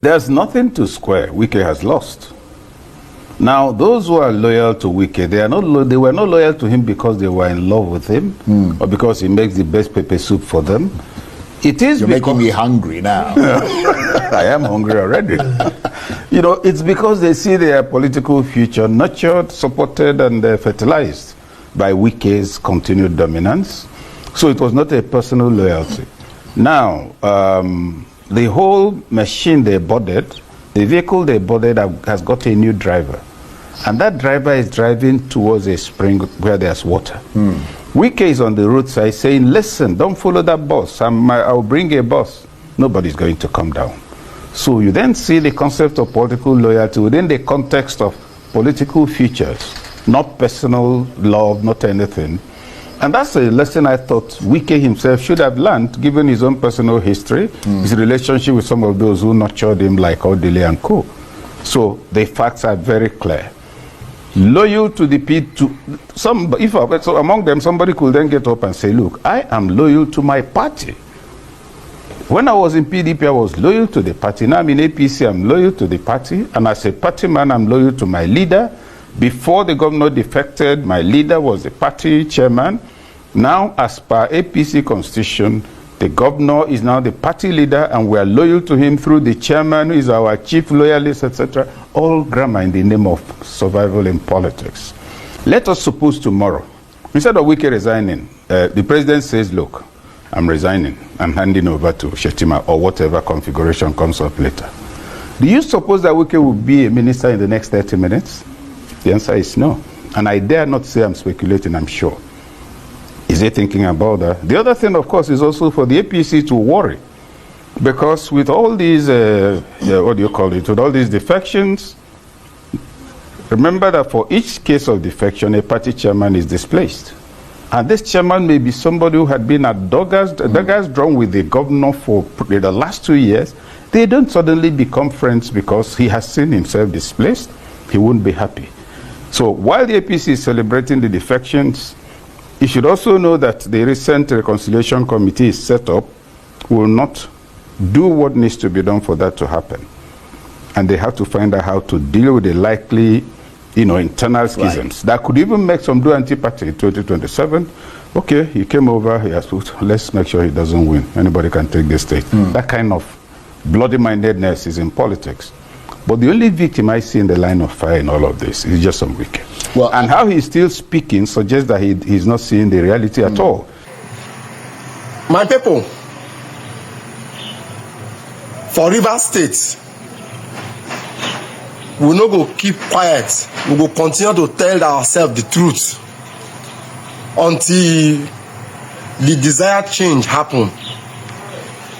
There's nothing to square. Wike has lost. Now, those who are loyal to Wike, they were not loyal to him because they were in love with him or because he makes the best pepper soup for them. It is You're making me hungry now. I am hungry already. You know, it's because they see their political future nurtured, supported, and fertilized by Wike's continued dominance. So it was not a personal loyalty. Now, the whole machine they boarded, the vehicle they boarded has got a new driver. And that driver is driving towards a spring where there's water. Wike is on the roadside saying, listen, don't follow that bus. I'll bring a bus. Nobody's going to come down. So you then see the concept of political loyalty within the context of political futures, not personal love, not anything. And that's a lesson I thought Wike himself should have learned, given his own personal history, his relationship with some of those who nurtured him, like Odile and co. So the facts are very clear. Loyal to the so among them, somebody could then get up and say, look, I am loyal to my party. When I was in PDP, I was loyal to the party. Now I'm in APC, I'm loyal to the party. And as a party man, I'm loyal to my leader. Before the governor defected, my leader was the party chairman. Now, as per APC constitution, the governor is now the party leader, and we are loyal to him through the chairman, who is our chief loyalist, etc. All grammar in the name of survival in politics. Let us suppose tomorrow, instead of Wike resigning, the president says, look, I'm resigning. I'm handing over to Shetima or whatever configuration comes up later. Do you suppose that Wike will be a minister in the next 30 minutes? The answer is no. And I dare not say I'm speculating, I'm sure. Is he thinking about that? The other thing, of course, is also for the APC to worry. Because with all these, what do you call it, with all these defections, remember that for each case of defection, a party chairman is displaced. And this chairman may be somebody who had been at daggers drawn with the governor for the last 2 years. They don't suddenly become friends because he has seen himself displaced. He wouldn't be happy. So while the APC is celebrating the defections, you should also know that the recent reconciliation committee is set up will not do what needs to be done for that to happen. And they have to find out how to deal with the likely, internal schisms that could even make some do anti-party in 2027. Okay, he came over, he has put, let's make sure he doesn't win. Anybody can take the state. That kind of bloody-mindedness is in politics. But the only victim I see in the line of fire in all of this is just some Wike. Well, and how he's still speaking suggests that he's not seeing the reality at all. My people, for Rivers State, we no go keep quiet. We go continue to tell ourselves the truth until the desired change happen.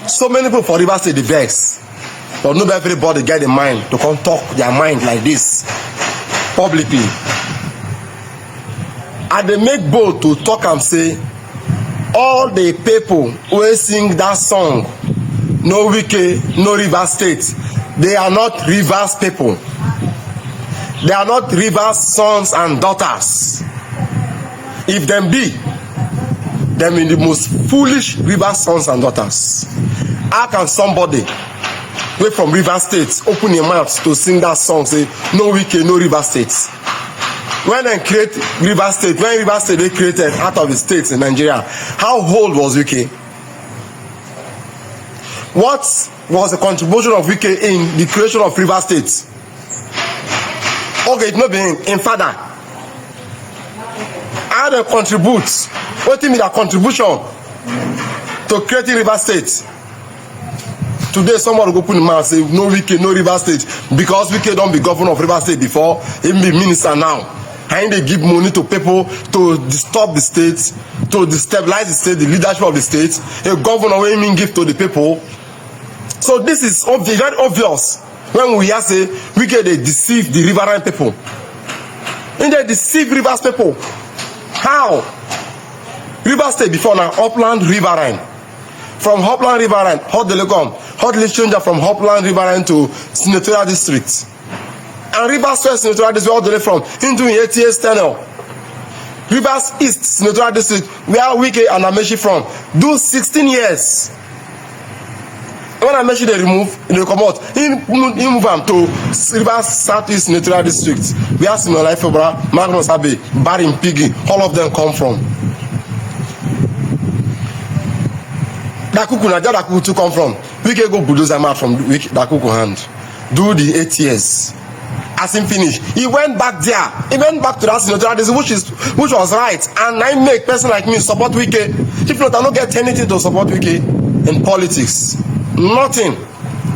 So many people for Rivers State, the vex. But not everybody get the mind to come talk their mind like this publicly. And they make bold to talk and say, all the people who sing that song, no Wike, no Rivers State, they are not Rivers people. They are not Rivers sons and daughters. If them be, them in the most foolish Rivers sons and daughters. How can somebody way from River State open your mouth to sing that song, say no Wike, no River State? When they create River State, when River State they created out of the states in Nigeria, how old was Wike? What was the contribution of Wike in the creation of River State? Okay, it not be in father. How they contribute? What is their contribution to creating River State? Today, someone will go put in mouth and say, no Wike, no River State, because Wike don't be governor of River State before, he be minister now. And they give money to people to disturb the state, to destabilize the state, the leadership of the state. A governor will even give to the people. So this is obvious, very obvious when we hear say, Wike, they deceive the riverine people. And they deceive Rivers people. How? River State before now, upland riverine. From Upland Riverine, hot telecom, hot changer from Upland Riverine to Senatorial District. And Rivers West Senatorial District all the way from into 8 years tenure. Rivers East Senatorial District, where Wike and Amechi from, do 16 years. when I mention they come out, he move them to Rivers Southeast Senatorial District. We have Simon Life Obra, Magnus Abbey, Barry Piggy, all of them come from. Dakuku Naja Dakuku to come from. We can go bulldozer out from Dakuku hand. Do the 8 years. As him finish, he went back there. He went back to that senatorial district, which was right. And I make person like me support Wike. If not, I don't get anything to support Wike in politics. Nothing.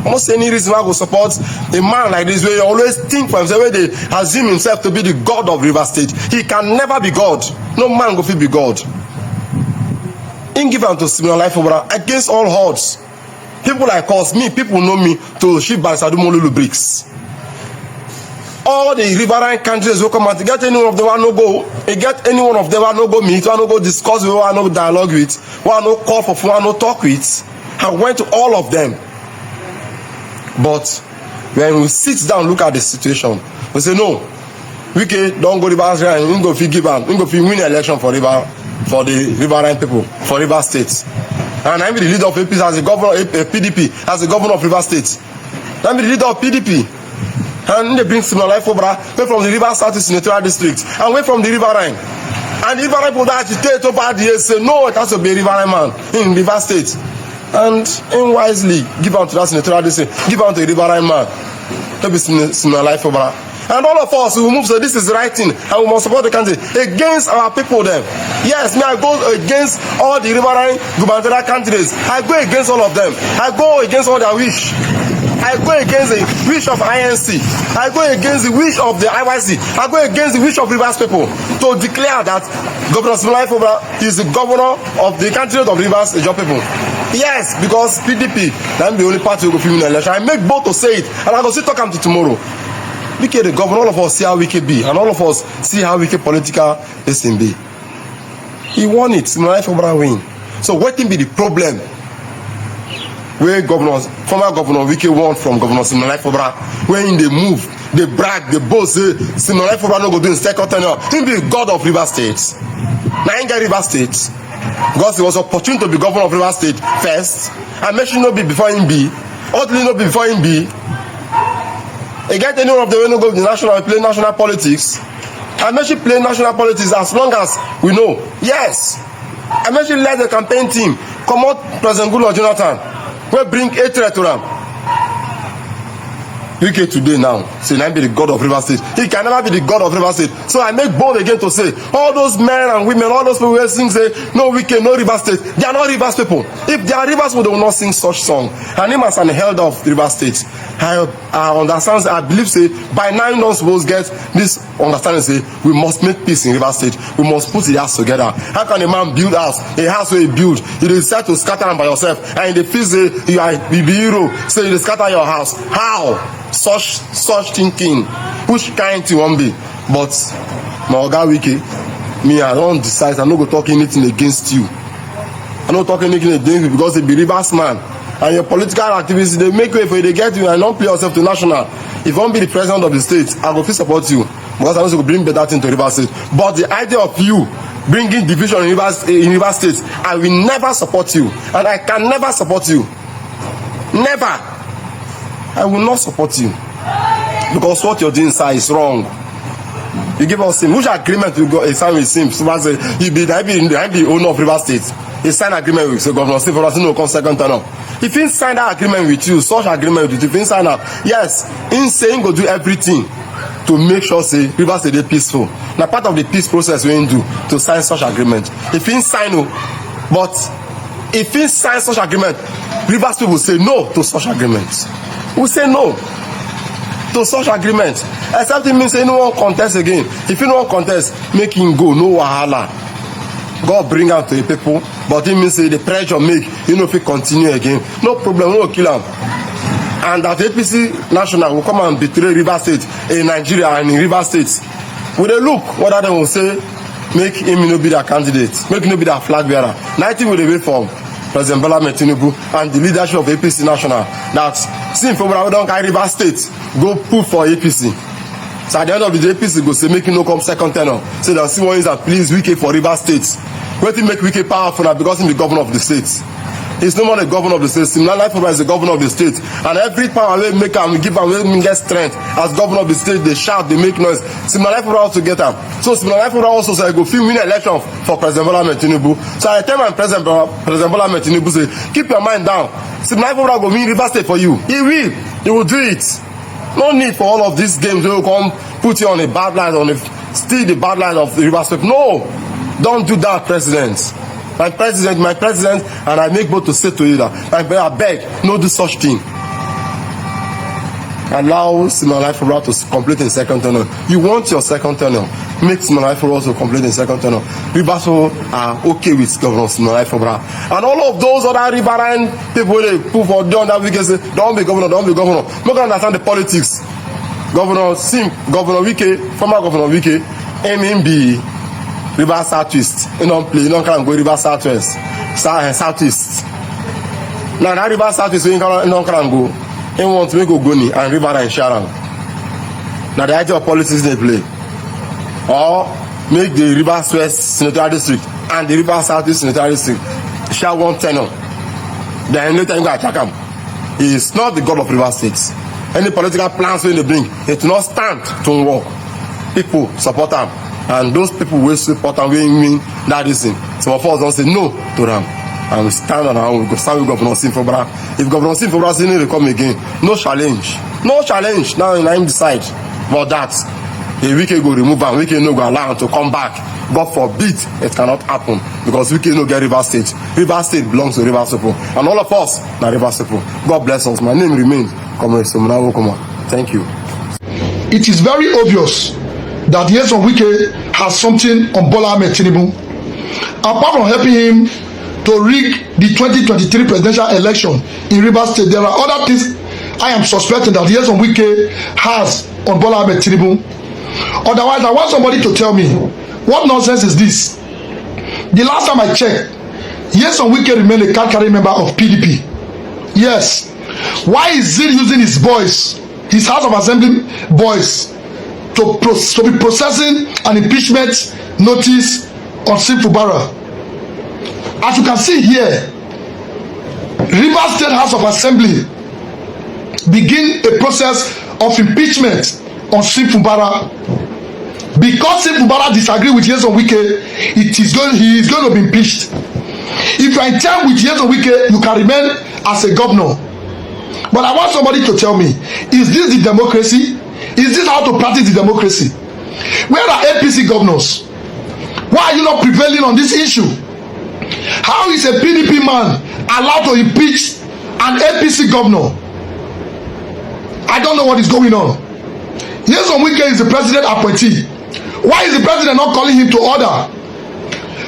Almost any reason why I go support a man like this, where you always think for himself, where they assume himself to be the God of River State. He can never be God. No man go fit be God. In give to similar life over against all odds. People like us, people know me to ship by Sadumolulu bricks. All the riverine countries will come out to get any one of them no go. Get any one of them no go meet, no go discuss with, no dialogue with, no call for fun, no talk with. I went to all of them. But when we sit down, look at the situation, we say no. Wike don't go Rivers State, we go give am, we go win election for the riverine people, for River State. And I'm the leader of APC as a governor, PDP as the governor of River State. I'm the leader of PDP. And they bring similar life over from the River South Senatorial District and away from the riverine. And the riverine people that agitate over the years say no, it has to be a riverine man in River State. And unwisely give out to that senatorial district, give out to a riverine man. That be similar life over. And all of us who move, so this is the right thing, and we must support the country against our people then. Yes, me I go against all the riverine gubernatorial candidates. I go against all of them. I go against all their wish. I go against the wish of INC. I go against the wish of the IYC. I go against the wish of Rivers people to declare that Governor Simon is the governor of the candidate of Rivers people. Yes, because PDP, that's the only party who go film in the election. I make both to say it, and I go still talk them to tomorrow. Wike the governor, all of us see how Wike be, and all of us see how Wike political SMB. He won it, Simon win. So what can be the problem? Where former governor Wike won from Governor Simon Obra, when they move, they brag, they boast, say Simon Obra no go do in second tenure. He be God of River State. Niger River State, because he was opportune to be governor of River State first, and make sure no be before him be, utterly no be before him be. Again, any one of them will no go to the national, play national politics. And make sure play national politics as long as we know. Yes. And make sure let the campaign team come out President Goodluck Jonathan. We bring a threat to them. Wike today now, say I be the God of River State. He can never be the God of River State. So I make bold again to say, all those men and women, all those people who sing say, no Wike, no River State. They are not Rivers people. If they are Rivers people, they will not sing such song. And him as an elder of River State, I understand, I believe say, by now you don't suppose get this understanding say, we must make peace in River State. We must put the house together. How can a man build house? A house where he build, you decide to scatter them by yourself, and in the feel say, you are the hero, so you scatter your house. How? Such thinking, which kind thing won't be? But my oga Wike, me I don't decide. I'm not going to talk anything against you. I'm not talking anything against you because they be Rivers man, and your political activities they make way for you. They get you and don't play yourself to national. If you won't be the president of the state, I will support you because I want to bring better thing to River State. But the idea of you bringing division in River State, I will never support you, and I can never support you. Never. I will not support you because what you're doing, sir, is wrong. You give us him. Which agreement you got? A sign with him. Someone say he be the owner of River State. He signed agreement with Governor Steve for us no come second turn up. If he sign that agreement with you, such agreement with you, if he sign up, yes, in saying go do everything to make sure say River State is peaceful. Now part of the peace process we do to sign such agreement. If he sign no, but if he sign such agreement, Rivers people will say no to such agreement. We say no to such agreement. Except it means say no one contest again. If you no one contest, make him go, no wahala. God bring out to the people, but it means say the pressure make you know if he continue again. No problem, no kill him. And that APC national will come and betray River State in Nigeria and in River State. With a look, what they will say, make him no be their candidate, make him no be their flag bearer. 90 will be from President Bola Tinubu and the leadership of APC national that since February we don't carry River State go put for APC. So at the end of the day, APC go say make him no come second tenor. So they'll see one is that please Wike for River State. Wait till make Wike powerful now because he's the governor of the state. He's no more the governor of the state. Siminalayi Fubara is the governor of the state. And every power we make am, we give am, we get strength. As governor of the state, they shout, they make noise. Siminalayi Fubara also get am. So Siminalayi Fubara also say, go fit win election for President Bola Ahmed Tinubu. So I tell my President Bola Ahmed Tinubu, say, keep your mind down. Siminalayi Fubara go win River State for you. He will. He will do it. No need for all of these games. They will come put you on a bad line, steal the bad line of the River State. No. Don't do that, President. My president, and I make both to say to you that I beg, no do such thing. Allow Siminalayi Fubara to complete in second tenure. You want your second tenure, make Siminalayi Fubara to complete in second tenure. Rivers are okay with Governor Siminalayi Fubara. And all of those other riverine people they put for down that we can say, don't be governor. Make us understand the politics. Governor Wike, former Governor Wike, him be River Southwest. You don't play, you don't can go River Southwest, Southeast. Now that River Southwest, you don't can go. He want to make Ogoni and River and Sharon. Now the idea of politics they play. Or make the River West Senatorial District and the River Southeast Senatorial District share one tenure. Then later you go attack him. He is not the god of River States. Any political plans when they bring, it will not stand to work. People support them. And those people will support and win that reason. Some of us don't say no to them. And we stand on our own. We go stand with Governor Fubara. If Governor Fubara say no, they come again. No challenge. No challenge. Now him decide about that. A Wike go remove and Wike no go allow him to come back. God forbid it cannot happen because Wike no get River State. River State belongs to River State. And all of us na River State. God bless us. My name remains Comrade Siminalayi Fubara. Thank you. It is very obvious that Nyesom Wike has something on Bola Ahmed Tinubu. Apart from helping him to rig the 2023 presidential election in Rivers State, there are other things I am suspecting that Nyesom Wike has on Bola Ahmed Tinubu. Otherwise, I want somebody to tell me, what nonsense is this? The last time I checked, Nyesom Wike remained a card-carrying member of PDP. Yes. Why is he using his voice, his House of Assembly voice, to be processing an impeachment notice on Fubara? As you can see here, Rivers State House of Assembly begin a process of impeachment on Fubara. Because Fubara disagree with Nyesom Wike, he is going to be impeached. If you are in time with Nyesom Wike, you can remain as a governor. But I want somebody to tell me, is this the democracy? Is this how to practice the democracy? Where are APC governors? Why are you not prevailing on this issue? How is a PDP man allowed to impeach an APC governor? I don't know what is going on. Nyesom Wike is the president appointee. Why is the president not calling him to order?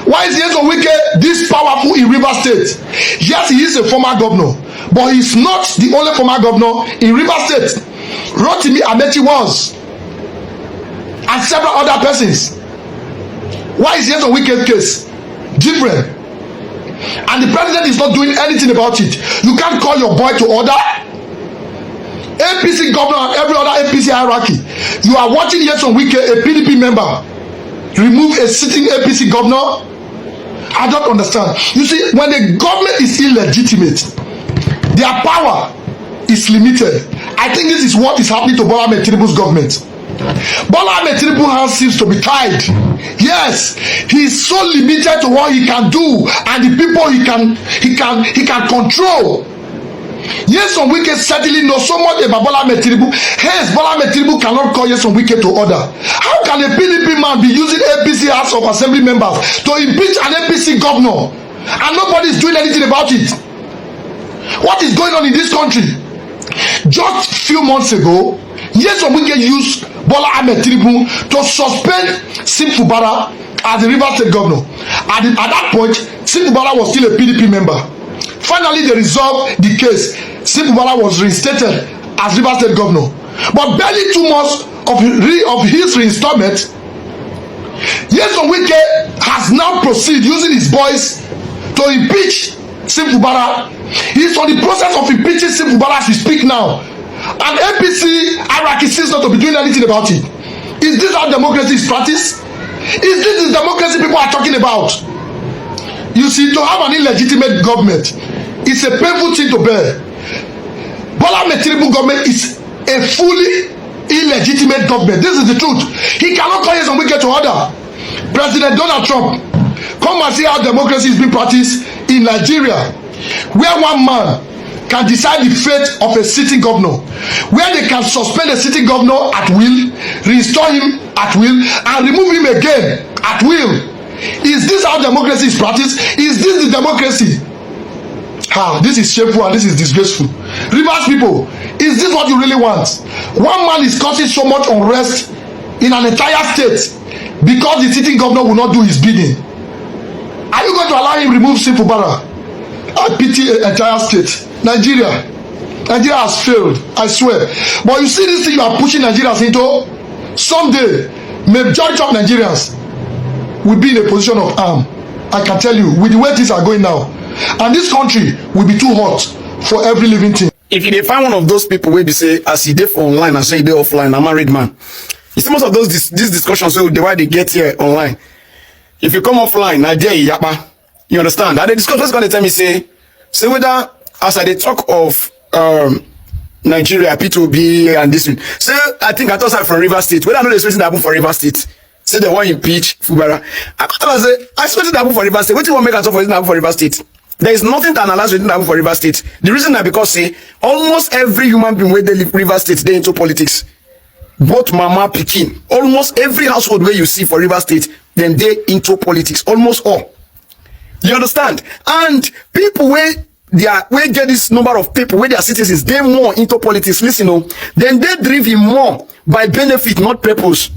Why is Nyesom Wike this powerful in Rivers State? Yes, he is a former governor, but he is not the only former governor in Rivers State. Rotimi Amechi was, and several other persons. Why is Nyesom Wike's case different? And the president is not doing anything about it. You can't call your boy to order. APC governor and every other APC hierarchy. You are watching Nyesom Wike, a PDP member, remove a sitting APC governor. I don't understand. You see, when the government is illegitimate, their power is limited. I think this is what is happening to Bola Ahmed Tinubu's government. Bola Ahmed Tinubu's hands seems to be tied. Yes, he is so limited to what he can do and the people he can control. Nyesom Wike certainly knows so much about Bola Ahmed Tinubu. Hence, Bola Ahmed Tinubu cannot call Nyesom Wike to order. How can a PDP man be using APC House of Assembly members to impeach an APC governor and nobody is doing anything about it? What is going on in this country? Just a few months ago, Nyesom Wike used Bola Ahmed Tinubu to suspend Fubara as the Rivers State governor. At that point, Fubara was still a PDP member. Finally, they resolved the case. Fubara was reinstated as Rivers State governor. But barely 2 months of his reinstatement, Nyesom Wike has now proceeded using his voice to impeach Fubara. He's on the process of impeaching Fubara as we speak now. And APC hierarchy seems not to be doing anything about it. Is this how democracy is practiced? Is this the democracy people are talking about? You see, to have an illegitimate government It's a painful thing to bear. Bola Ahmed Tinubu government is a fully illegitimate government. This is the truth. He cannot call Yeson Wike to order. President Donald Trump, come and see how democracy is being practiced in Nigeria, where one man can decide the fate of a sitting governor, where they can suspend a sitting governor at will, restore him at will, and remove him again at will. Is this how democracy is practiced? Is this the democracy? This is shameful and this is disgraceful. Rivers people, is this what you really want? One man is causing so much unrest in an entire state because the sitting governor will not do his bidding. Are you going to allow him remove Sim Fubara? I pity the entire state. Nigeria has failed, I swear. But you see this thing you are pushing Nigerians into, someday majority of Nigerians will be in a position of harm. I can tell you, with the way things are going now, and this country will be too hot for every living thing. If you find one of those people where they say, as he dey for online and say he dey offline, I'm a married man. You see most of those these discussions, so the why they get here online. If you come offline, Nigeria, yapa. You understand? And the discussion is going to tell me, say whether as I dey talk of Nigeria, P2B and this one. Say I think I thought I'm from River State. Whether I know the situation that happened for River State. Say they want impeach Fubara. I say I expected that happen for River State. What do you want to make us for happen for River State? There is nothing to analyze within happen for River State. The reason is because say almost every human being where they live River State, they into politics. Both mama pikin. Almost every household where you see for River State, then they into politics. Almost all. You understand? And people where get this number of people where their citizens, they more into politics. Listen, then they driven more by benefit, not purpose.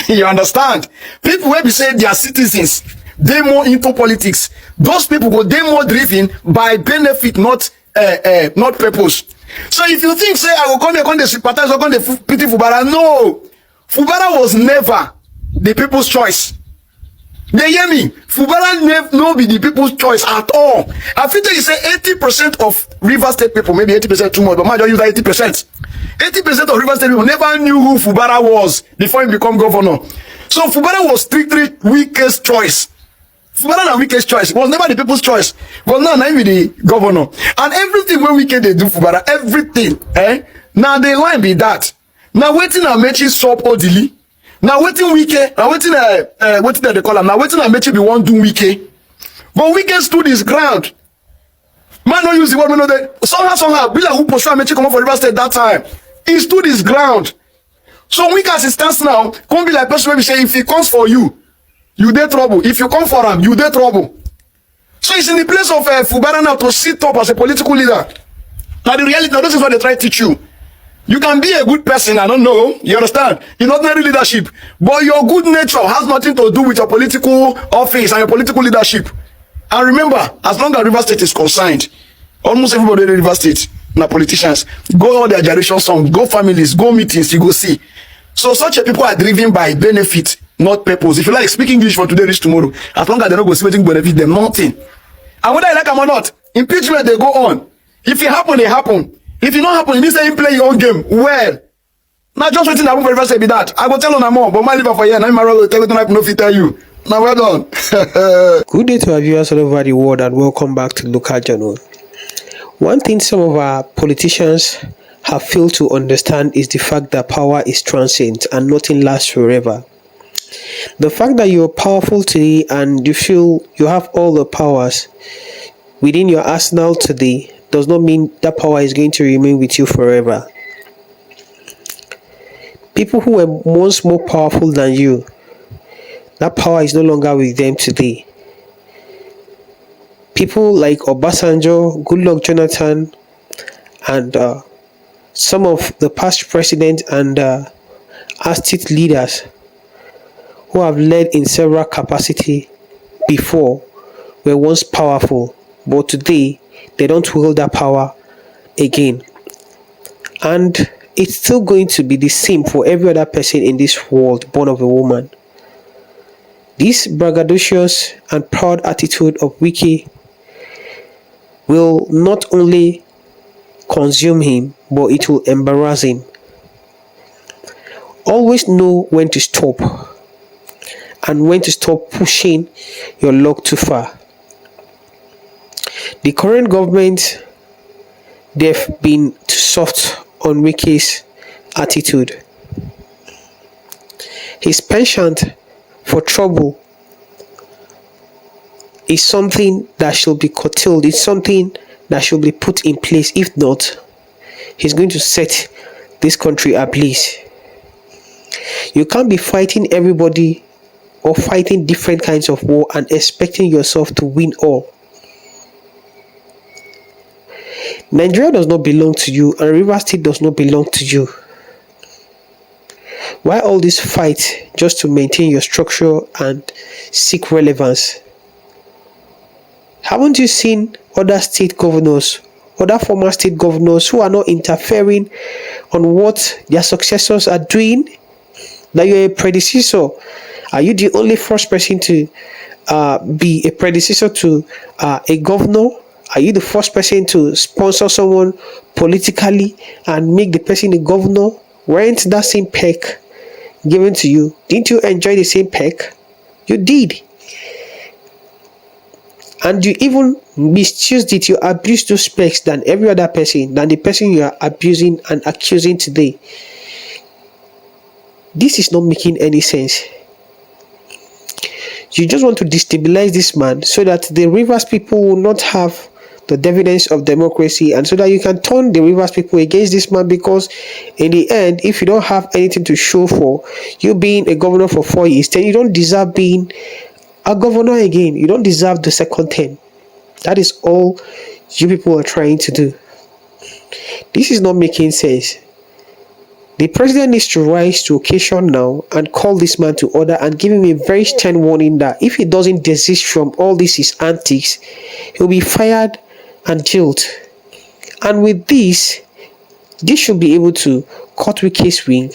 You understand? People where we say their citizens, they more into politics. Those people go they more driven by benefit, not purpose. So if you think say I will come here, come the sympathize, or come the pity Fubara, no, Fubara was never the people's choice. They hear me? Fubara no be the people's choice at all. I think you say 80% of River State people, maybe 80% too much, but majority use that 80%. 80% of River State people never knew who Fubara was before he became governor. So Fubara was strictly Wike's choice. Fubara and Wike's choice. It was never the people's choice. But now he be the governor. And everything when Wike they do Fubara, everything, now the line be that. Now waiting and Mechi stop Odili. Now waiting Wike, now waiting they call him. Now waiting and Mechi be one do Wike. But Wike stood his ground. Man don't use the word we know that somehow be like who pursue Mechi come up for River State that time. He stood his ground. So Wike as it stands now, can't be like person maybe say if he comes for you, you dey trouble. If you come for him, you dey trouble. So it's in the place of Fubara now to sit up as a political leader. Now the reality, now this is what they try to teach you. You can be a good person, I don't know, you understand? In ordinary leadership. But your good nature has nothing to do with your political office and your political leadership. And remember, as long as River State is concerned, almost everybody in River State, now politicians, go all their generation songs, go families, go meetings, you go see. So such a people are driven by benefit, not purpose. If you like speak English for today, reach tomorrow, as long as they don't go speaking benefit them, nothing. And whether I like them or not, impeachment they go on. If it happen, it happen. If it not happen, it means that you play your own game. Well, now just waiting that for River be that. I go tell on more, but my liver for here, now my brother tell you tonight, no fit tell you. Now well done. Good day to our viewers all over the world and welcome back to Local Journal. One thing some of our politicians have failed to understand is the fact that power is transient and nothing lasts forever. The fact that you're powerful today and you feel you have all the powers within your arsenal today does not mean that power is going to remain with you forever. People who were once more powerful than you, that power is no longer with them today. People like Obasanjo, Goodluck Jonathan, and some of the past presidents and our state leaders who have led in several capacities before were once powerful, but today they don't wield that power again. And it's still going to be the same for every other person in this world born of a woman. This braggadocious and proud attitude of Wike will not only consume him, but it will embarrass him. Always know when to stop and when to stop pushing your luck too far. The current government they've been too soft on Wike's attitude. His penchant for trouble is something that should be curtailed. It's something that should be put in place. If not, he's going to set this country ablaze. You can't be fighting everybody or fighting different kinds of war and expecting yourself to win all. Nigeria does not belong to you, and Rivers State does not belong to you. Why all this fight just to maintain your structure and seek relevance? Haven't you seen other state governors, other former state governors who are not interfering on what their successors are doing? That you're a predecessor. Are you the only first person to be a predecessor to a governor? Are you the first person to sponsor someone politically and make the person a governor? Weren't that same peck given to you? Didn't you enjoy the same peck? You did. And you even misused it. You abused those pecks than every other person, than the person you are abusing and accusing today. This is not making any sense. You just want to destabilize this man so that the Rivers people will not have the dividends of democracy, and so that you can turn the Rivers people against this man, because in the end, if you don't have anything to show for you being a governor for 4 years, then you don't deserve being a governor again. You don't deserve the second term. That is all you people are trying to do. This is not making sense. The president needs to rise to occasion now and call this man to order and give him a very stern warning that if he doesn't desist from all his antics, he'll be fired and jailed. And with this should be able to cut Wike's wing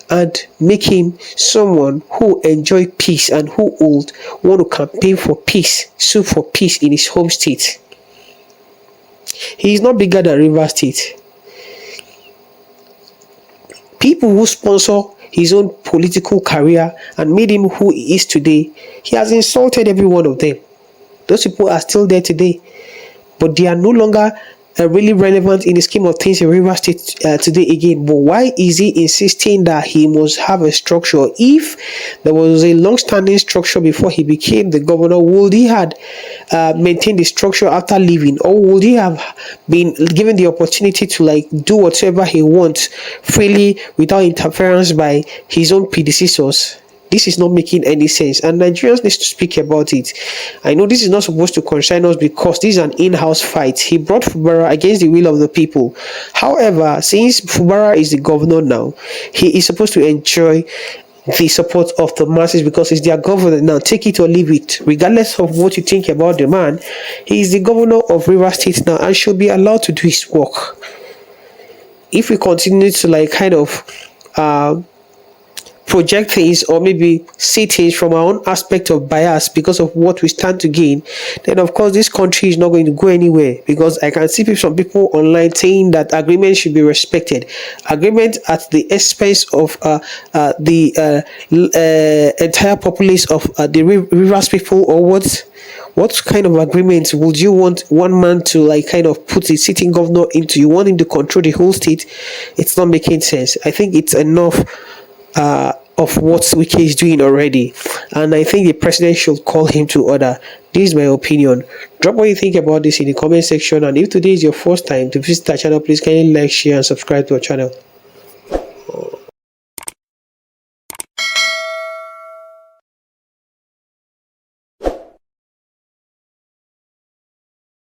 and make him someone who enjoy peace and who would want to campaign for peace, sue for peace in his home state. He is not bigger than Rivers State. People who sponsor his own political career and made him who he is today, he has insulted every one of them. Those people are still there today, but they are no longer really relevant in the scheme of things in Rivers State today again. But why is he insisting that he must have a structure? If there was a long-standing structure before he became the governor, would he had maintained the structure after leaving, or would he have been given the opportunity to do whatever he wants freely without interference by his own predecessors? This is not making any sense, and Nigerians need to speak about it. I know this is not supposed to concern us because this is an in-house fight. He brought Fubara against the will of the people. However, since Fubara is the governor now, he is supposed to enjoy the support of the masses because he's their governor now. Take it or leave it. Regardless of what you think about the man, he is the governor of Rivers State now and should be allowed to do his work. If we continue to project things or maybe see things from our own aspect of bias because of what we stand to gain, then of course this country is not going to go anywhere, because I can see some people online saying that agreement should be respected. Agreement at the expense of the entire populace of the Rivers people, or what kind of agreement would you want one man to put the sitting governor into? You want him to control the whole state? It's not making sense. I think it's enough of what Wike is doing already, and I think the president should call him to order. This is my opinion. Drop what you think about this in the comment section, and if today is your first time to visit our channel, please kindly like, share and subscribe to our channel.